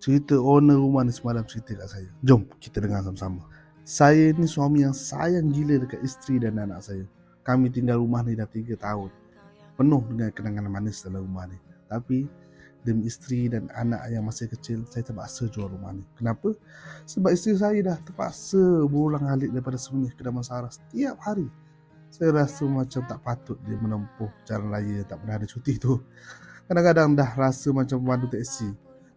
Cerita owner rumah ni semalam cerita kat saya. Jom kita dengar sama-sama. Saya ni suami yang sayang gila dekat isteri dan anak saya. Kami tinggal rumah ni dah 3 tahun. Penuh dengan kenangan manis dalam rumah ni. Tapi demi isteri dan anak yang masih kecil, saya terpaksa jual rumah ni. Kenapa? Sebab isteri saya dah terpaksa berulang-alik daripada Semenih ke Damansara setiap hari. Saya rasa macam tak patut dia menempuh jalan raya tak pernah ada cuti tu. Kadang-kadang dah rasa macam pemandu teksi.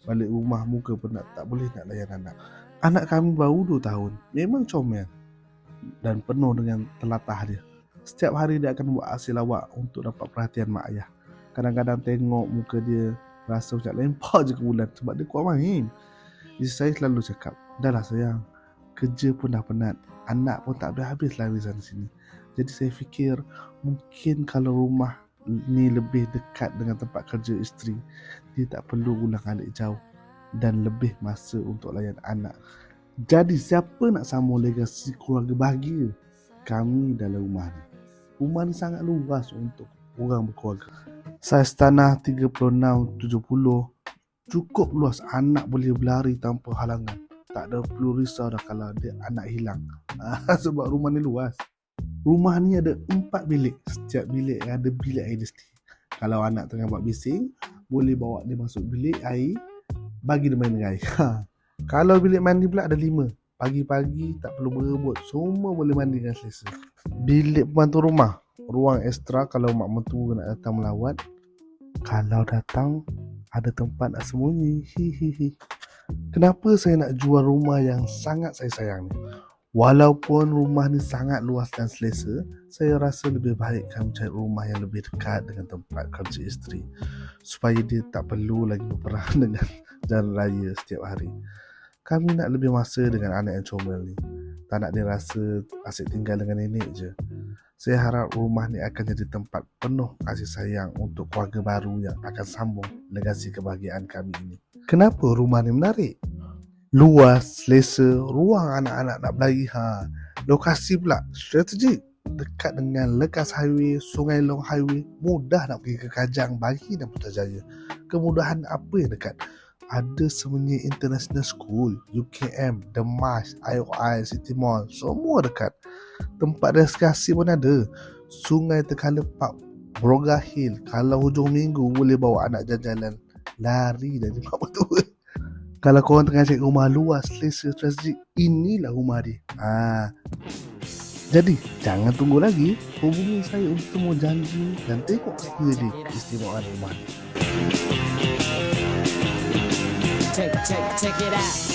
Balik rumah muka penat, tak boleh nak layan anak. Anak kami baru 2 tahun. Memang comel dan penuh dengan telatah dia. Setiap hari dia akan buat aksi lawak untuk dapat perhatian mak ayah. Kadang-kadang tengok muka dia, rasa macam lempar je ke bulan sebab dia kuat main. Isteri saya selalu cakap, dah lah sayang, kerja pun dah penat, anak pun tak habis-habis lari sana sini. Jadi saya fikir mungkin kalau rumah ni lebih dekat dengan tempat kerja isteri, dia tak perlu ulang-alik jauh dan lebih masa untuk layan anak. Jadi siapa nak sambung legasi keluarga bahagia kami dalam rumah ni? Rumah ni sangat luas untuk orang berkeluarga. Saiz tanah 36-70 cukup luas, anak boleh berlari tanpa halangan. Tak ada perlu risau dah kalau dia anak hilang. Sebab rumah ni luas. Rumah ni ada 4 bilik. Setiap bilik ada bilik air dia sendiri. Kalau anak tengah buat bising, boleh bawa dia masuk bilik air, bagi dia main dengan air. Kalau bilik mandi pula ada 5. Pagi-pagi tak perlu berebut, semua boleh mandi dengan selesa. Bilik pembantu rumah, ruang ekstra kalau mak mentua nak datang melawat. Kalau datang, ada tempat nak sembunyi. Kenapa saya nak jual rumah yang sangat saya sayang ni? Walaupun rumah ni sangat luas dan selesa, saya rasa lebih baik kami cari rumah yang lebih dekat dengan tempat kerja isteri, supaya dia tak perlu lagi berperang dengan jalan raya setiap hari. Kami nak lebih masa dengan anak yang comel ni. Tak nak dia rasa asyik tinggal dengan nenek je. Saya harap rumah ni akan jadi tempat penuh kasih sayang untuk keluarga baru yang akan sambung legasi kebahagiaan kami ini. Kenapa rumah ni menarik? Luas, selesa, ruang anak-anak nak berlari. Lokasi pula strategik, dekat dengan Lekas Highway, Sungai Long Highway. Mudah nak pergi ke Kajang, Bagi dan Putrajaya. Kemudahan apa yang dekat? Ada Semenyih International School, UKM, The Mash, IOI, City Mall, semua dekat. Tempat rekreasi pun ada. Sungai Tekala Park, Broga Hill. Kalau hujung minggu boleh bawa anak jalan-jalan, lari dari mak mertua. Kalau korang tengah cari rumah luas, selesa, strategik, inilah rumah dia. Jadi, jangan tunggu lagi. Hubungi saya untuk temu janji dan tengok sendiri keistimewaan rumah ni. Check it out.